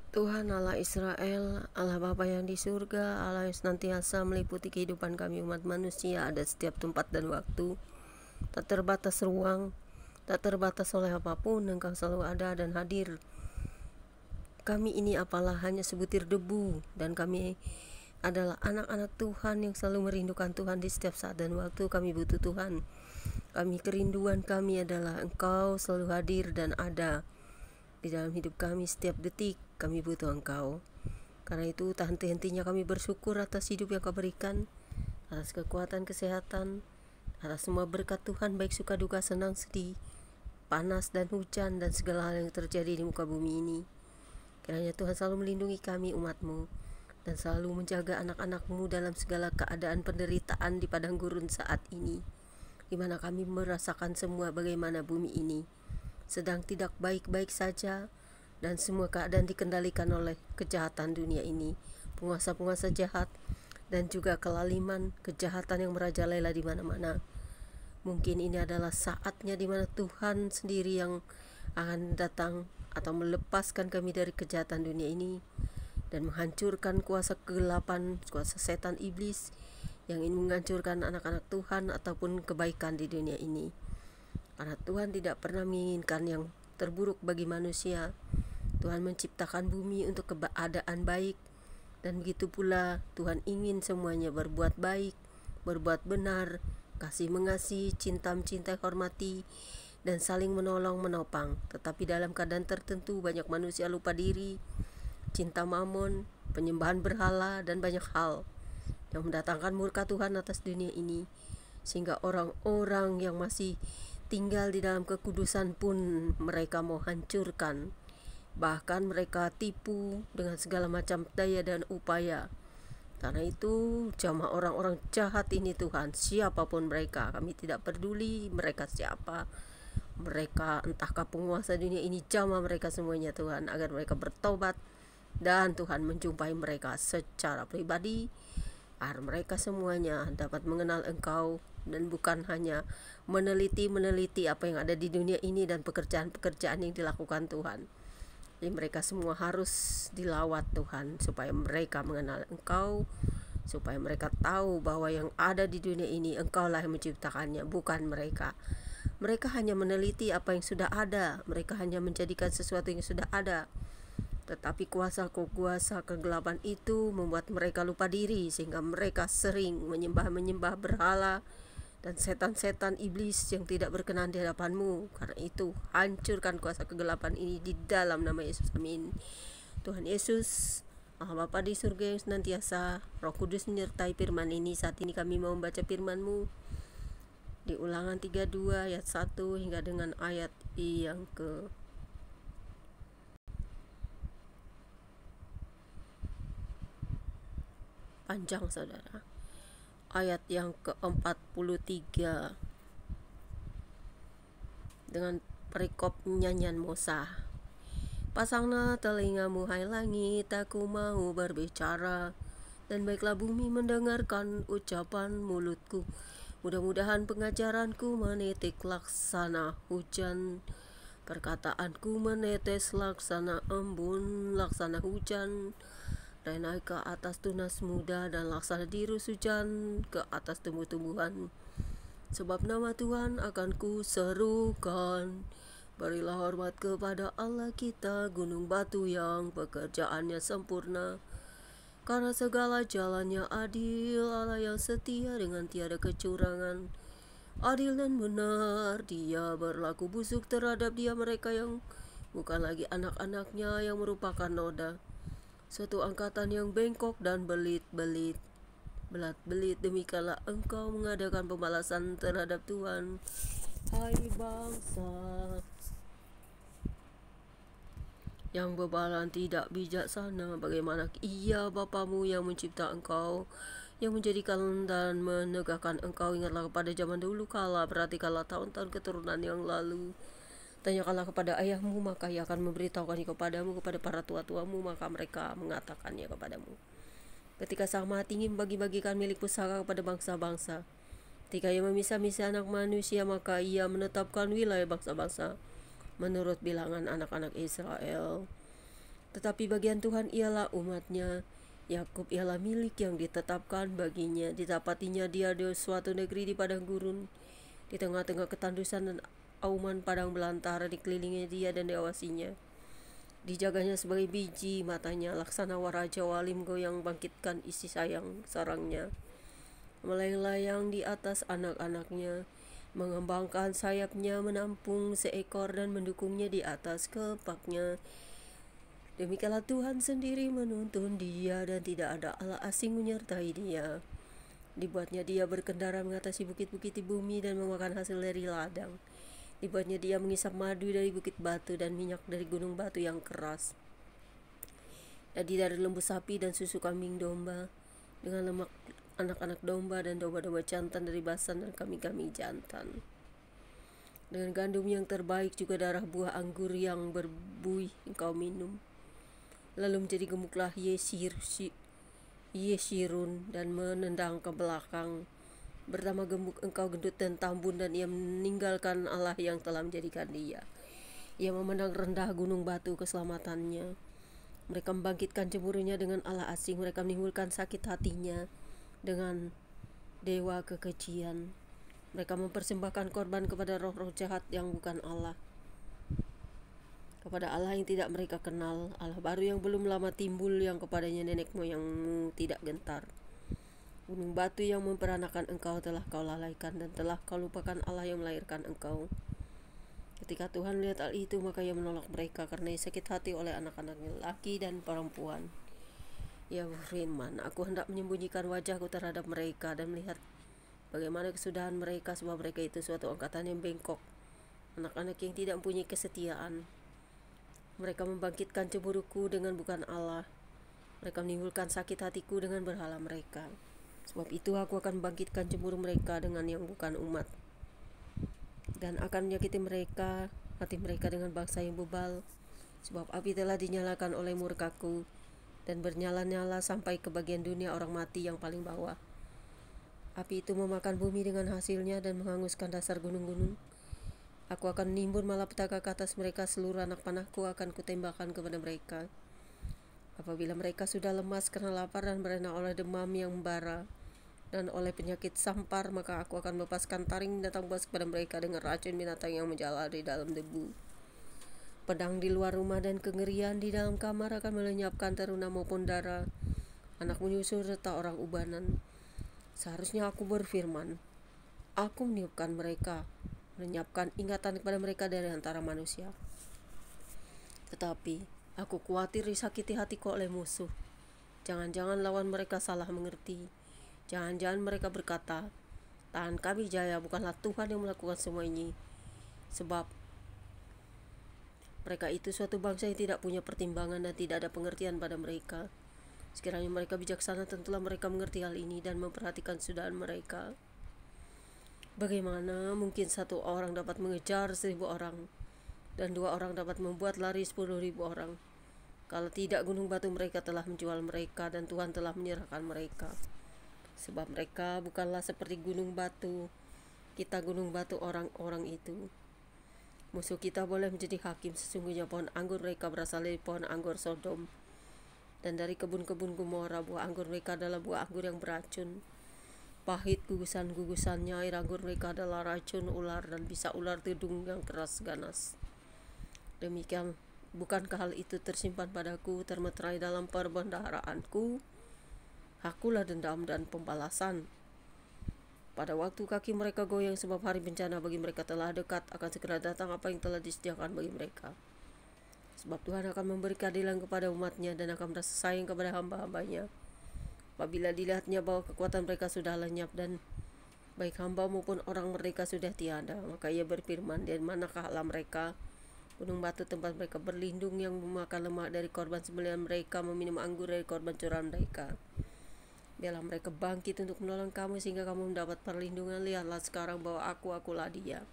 Tuhan Allah Israel, Allah Bapa yang di surga, Allah yang senantiasa meliputi kehidupan kami umat manusia, ada setiap tempat dan waktu, tak terbatas ruang, tak terbatas oleh apapun, Engkau selalu ada dan hadir. Kami ini apalah hanya sebutir debu, dan kami adalah anak-anak Tuhan yang selalu merindukan Tuhan di setiap saat dan waktu. Kami butuh Tuhan. Kerinduan kami adalah Engkau selalu hadir dan ada di dalam hidup kami setiap detik. Kami butuh Engkau. Karena itu tak henti-hentinya kami bersyukur atas hidup yang Kau berikan, atas kekuatan, kesehatan, atas semua berkat Tuhan, baik suka duka, senang sedih, panas dan hujan, dan segala hal yang terjadi di muka bumi ini. Kiranya Tuhan selalu melindungi kami umat-Mu, dan selalu menjaga anak-anak-Mu dalam segala keadaan penderitaan di padang gurun saat ini, di mana kami merasakan semua bagaimana bumi ini sedang tidak baik-baik saja, dan semua keadaan dikendalikan oleh kejahatan dunia ini, penguasa-penguasa jahat, dan juga kelaliman, kejahatan yang merajalela di mana-mana. Mungkin ini adalah saatnya di mana Tuhan sendiri yang akan datang atau melepaskan kami dari kejahatan dunia ini dan menghancurkan kuasa kegelapan, kuasa setan iblis yang ingin menghancurkan anak-anak Tuhan ataupun kebaikan di dunia ini. Karena Tuhan tidak pernah menginginkan yang terburuk bagi manusia. Tuhan menciptakan bumi untuk keadaan baik, dan begitu pula Tuhan ingin semuanya berbuat baik, berbuat benar, kasih mengasihi, cinta mencintai, hormati, dan saling menolong menopang. Tetapi dalam keadaan tertentu banyak manusia lupa diri, cinta mamon, penyembahan berhala, dan banyak hal yang mendatangkan murka Tuhan atas dunia ini, sehingga orang-orang yang masih tinggal di dalam kekudusan pun mereka mau hancurkan. Bahkan mereka tipu dengan segala macam daya dan upaya. Karena itu jamah orang-orang jahat ini Tuhan, siapapun mereka, kami tidak peduli mereka siapa. Mereka entahkah penguasa dunia ini, jamah mereka semuanya Tuhan, agar mereka bertobat dan Tuhan menjumpai mereka secara pribadi, agar mereka semuanya dapat mengenal Engkau dan bukan hanya meneliti apa yang ada di dunia ini dan pekerjaan-pekerjaan yang dilakukan Tuhan. Jadi mereka semua harus dilawat Tuhan, supaya mereka mengenal Engkau, supaya mereka tahu bahwa yang ada di dunia ini Engkaulah yang menciptakannya, bukan mereka. Mereka hanya meneliti apa yang sudah ada, mereka hanya menjadikan sesuatu yang sudah ada. Tetapi kuasa kegelapan itu membuat mereka lupa diri, sehingga mereka sering menyembah berhala dan setan-setan iblis yang tidak berkenan di hadapan-Mu. Karena itu hancurkan kuasa kegelapan ini di dalam nama Yesus, amin. Tuhan Yesus, Allah Bapa di surga yang senantiasa, Roh Kudus menyertai firman ini. Saat ini kami mau membaca firman-Mu di Ulangan 32 ayat 1 hingga dengan ayat yang ke panjang saudara, ayat yang ke-43 dengan perikop nyanyian Musa. Pasangna telingamu hai langit, aku mau berbicara, dan baiklah bumi mendengarkan ucapan mulutku. Mudah-mudahan pengajaranku menetik laksana hujan, perkataanku menetes laksana embun, laksana hujan, dan naik ke atas tunas muda, dan laksana dirus hujan ke atas tumbuh-tumbuhan. Sebab nama Tuhan akan ku serukan. Berilah hormat kepada Allah kita, gunung batu yang pekerjaannya sempurna. Karena segala jalannya adil, Allah yang setia dengan tiada kecurangan. Adil dan benar, Dia berlaku busuk terhadap dia mereka yang bukan lagi anak-anaknya, yang merupakan noda. Suatu angkatan yang bengkok dan belit-belit, belat-belit, demikianlah engkau mengadakan pembalasan terhadap Tuhan, hai bangsa yang bebalan tidak bijaksana. Bagaimana Ia Bapamu yang mencipta engkau, yang menjadikan dan menegakkan engkau. Ingatlah kepada zaman dulu kala, perhatikanlah tahun-tahun keturunan yang lalu. Tanyakanlah kepada ayahmu, maka ia akan memberitahukannya kepadamu, kepada para tua-tuamu, maka mereka mengatakannya kepadamu. Ketika Sang Maha Tinggi membagi-bagikan milik pusaka kepada bangsa-bangsa, ketika Ia memisah-misah anak manusia, maka Ia menetapkan wilayah bangsa-bangsa menurut bilangan anak-anak Israel. Tetapi bagian Tuhan ialah umatnya. Yakub ialah milik yang ditetapkan baginya. Didapatinya dia di suatu negeri di padang gurun, di tengah-tengah ketandusan dan auman padang belantara, dikelilingi dia dan diawasinya. Dijaganya sebagai biji matanya, laksana waraja walim goyang bangkitkan isi sayang sarangnya. Melayang-layang di atas anak-anaknya, mengembangkan sayapnya, menampung seekor dan mendukungnya di atas kepaknya. Demikianlah Tuhan sendiri menuntun dia, dan tidak ada Allah asing menyertai dia. Dibuatnya dia berkendara mengatasi bukit-bukit di bumi dan memakan hasil dari ladang. Dibuatnya dia mengisap madu dari bukit batu dan minyak dari gunung batu yang keras. Dari lembu sapi dan susu kambing domba, dengan lemak anak-anak domba dan domba-domba jantan dari basan dan kambing-kambing jantan. Dengan gandum yang terbaik juga darah buah anggur yang berbuih engkau minum. Lalu menjadi gemuklah Yeshirun dan menendang ke belakang. Bertambah gemuk engkau gendut dan tambun, dan ia meninggalkan Allah yang telah menjadikan dia. Ia memandang rendah gunung batu keselamatannya. Mereka membangkitkan cemburunya dengan Allah asing. Mereka menimbulkan sakit hatinya dengan dewa kekejian. Mereka mempersembahkan korban kepada roh-roh jahat yang bukan Allah, kepada Allah yang tidak mereka kenal, Allah baru yang belum lama timbul, yang kepadanya nenek moyangmu tidak gentar. Gunung batu yang memperanakan engkau telah kau lalaikan, dan telah kau lupakan Allah yang melahirkan engkau. Ketika Tuhan lihat hal itu, maka ia menolak mereka, karena ia sakit hati oleh anak-anaknya laki dan perempuan. Ia berfirman, aku hendak menyembunyikan wajahku terhadap mereka dan melihat bagaimana kesudahan mereka, sebab mereka itu suatu angkatan yang bengkok, anak-anak yang tidak mempunyai kesetiaan. Mereka membangkitkan cemburuku dengan bukan Allah. Mereka menimbulkan sakit hatiku dengan berhala mereka. Sebab itu aku akan membangkitkan cemburu mereka dengan yang bukan umat, dan akan menyakiti mereka, hati mereka dengan bangsa yang bebal. Sebab api telah dinyalakan oleh murkaku, dan bernyala-nyala sampai ke bagian dunia orang mati yang paling bawah. Api itu memakan bumi dengan hasilnya dan menghanguskan dasar gunung-gunung. Aku akan menimbun malapetaka ke atas mereka, seluruh anak panahku akan kutembakkan kepada mereka. Apabila mereka sudah lemas karena lapar dan berenang oleh demam yang membara dan oleh penyakit sampar, maka aku akan melepaskan taring binatang buas kepada mereka dengan racun binatang yang menjalar di dalam debu. Pedang di luar rumah dan kengerian di dalam kamar akan melenyapkan teruna maupun darah, anak menyusul serta orang ubanan. Seharusnya aku berfirman, aku meniupkan mereka, melenyapkan ingatan kepada mereka dari antara manusia. Tetapi aku khawatir disakiti hatiku oleh musuh. Jangan-jangan lawan mereka salah mengerti. Jangan-jangan mereka berkata, tahan kami jaya, bukanlah Tuhan yang melakukan semua ini. Sebab mereka itu suatu bangsa yang tidak punya pertimbangan dan tidak ada pengertian pada mereka. Sekiranya mereka bijaksana, tentulah mereka mengerti hal ini dan memperhatikan sudahan mereka. Bagaimana mungkin satu orang dapat mengejar 1.000 orang, dan 2 orang dapat membuat lari 10.000 orang, kalau tidak gunung batu mereka telah menjual mereka, dan Tuhan telah menyerahkan mereka. Sebab mereka bukanlah seperti gunung batu, kita gunung batu orang-orang itu. Musuh kita boleh menjadi hakim, sesungguhnya pohon anggur mereka berasal dari pohon anggur Sodom, dan dari kebun-kebun Gomora. Buah anggur mereka adalah buah anggur yang beracun, pahit gugusan-gugusannya. Air anggur mereka adalah racun ular, dan bisa ular tudung yang keras ganas. Demikian, bukankah hal itu tersimpan padaku, termeterai dalam perbendaharaanku? Akulah dendam dan pembalasan. Pada waktu kaki mereka goyang, sebab hari bencana bagi mereka telah dekat, akan segera datang apa yang telah disediakan bagi mereka. Sebab Tuhan akan memberi keadilan kepada umatnya, dan akan merasa sayang kepada hamba-hambanya. Apabila dilihatnya bahwa kekuatan mereka sudah lenyap, dan baik hamba maupun orang merdeka sudah tiada, maka ia berfirman, dan manakah Allah mereka, gunung batu tempat mereka berlindung, yang memakan lemak dari korban sembelihan mereka, meminum anggur dari korban curahan mereka. Biarlah mereka bangkit untuk menolong kamu, sehingga kamu mendapat perlindungan. Lihatlah sekarang bahwa akulah dia.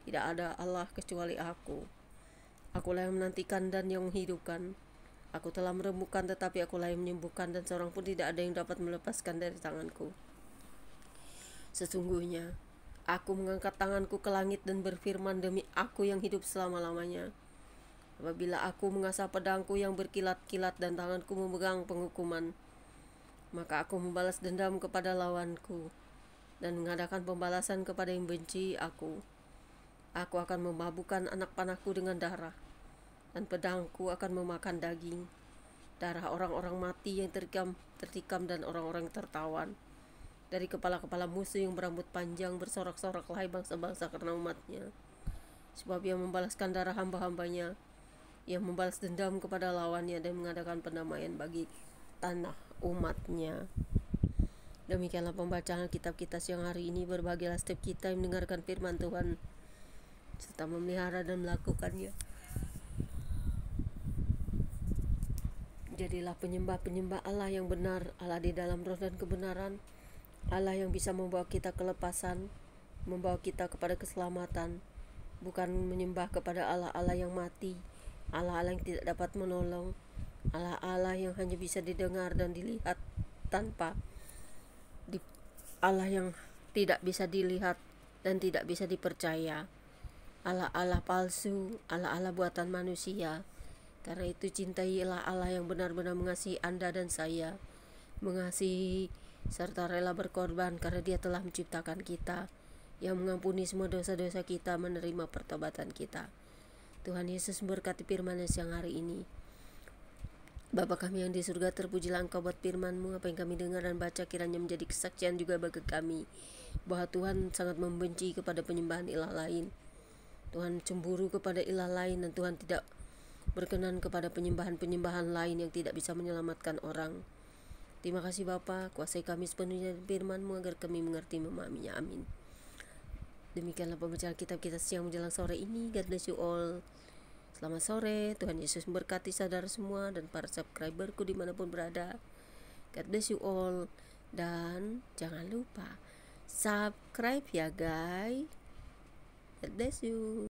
Tidak ada Allah kecuali aku. Akulah yang menantikan dan yang menghidupkan. Aku telah meremukkan, tetapi akulah yang menyembuhkan, dan seorang pun tidak ada yang dapat melepaskan dari tanganku. Sesungguhnya aku mengangkat tanganku ke langit dan berfirman, demi aku yang hidup selama-lamanya, Apabila aku mengasah pedangku yang berkilat-kilat dan tanganku memegang penghukuman, maka aku membalas dendam kepada lawanku dan mengadakan pembalasan kepada yang benci aku. Aku akan memabukkan anak panahku dengan darah, dan pedangku akan memakan daging, darah orang-orang mati yang tertikam dan orang-orang tertawan. Dari kepala-kepala musuh yang berambut panjang bersorak-soraklah bangsa-bangsa karena umatnya. Sebab ia membalaskan darah hamba-hambanya, ia membalas dendam kepada lawannya dan mengadakan pendamaian bagi tanah umatnya. Demikianlah pembacaan kitab kita siang hari ini. Berbahagialah setiap kita yang mendengarkan firman Tuhan serta memelihara dan melakukannya. Jadilah penyembah-penyembah Allah yang benar, Allah di dalam roh dan kebenaran, Allah yang bisa membawa kita kelepasan, membawa kita kepada keselamatan, bukan menyembah kepada Allah-Allah yang mati, Allah-Allah yang tidak dapat menolong, Allah-Allah yang hanya bisa didengar dan dilihat tanpa Allah yang tidak bisa dilihat dan tidak bisa dipercaya, Allah-Allah palsu, Allah-Allah buatan manusia. Karena itu cintailah Allah yang benar-benar mengasihi Anda dan saya, mengasihi serta rela berkorban karena Dia telah menciptakan kita, yang mengampuni semua dosa-dosa kita, menerima pertobatan kita. Tuhan Yesus memberkati firman-Nya siang hari ini. Bapa kami yang di surga, terpujilah Engkau buat firman-Mu. Apa yang kami dengar dan baca kiranya menjadi kesaksian juga bagi kami, bahwa Tuhan sangat membenci kepada penyembahan ilah lain. Tuhan cemburu kepada ilah lain, dan Tuhan tidak berkenan kepada penyembahan-penyembahan lain yang tidak bisa menyelamatkan orang. Terima kasih Bapa, kuasai kami sepenuhnya firman-Mu agar kami mengerti memahaminya. Amin. Demikianlah pembacaan kitab kita siang menjelang sore ini. God bless you all. Selamat sore, Tuhan Yesus memberkati saudara semua dan para subscriberku dimanapun berada. God bless you all. Dan jangan lupa subscribe ya guys. God bless you.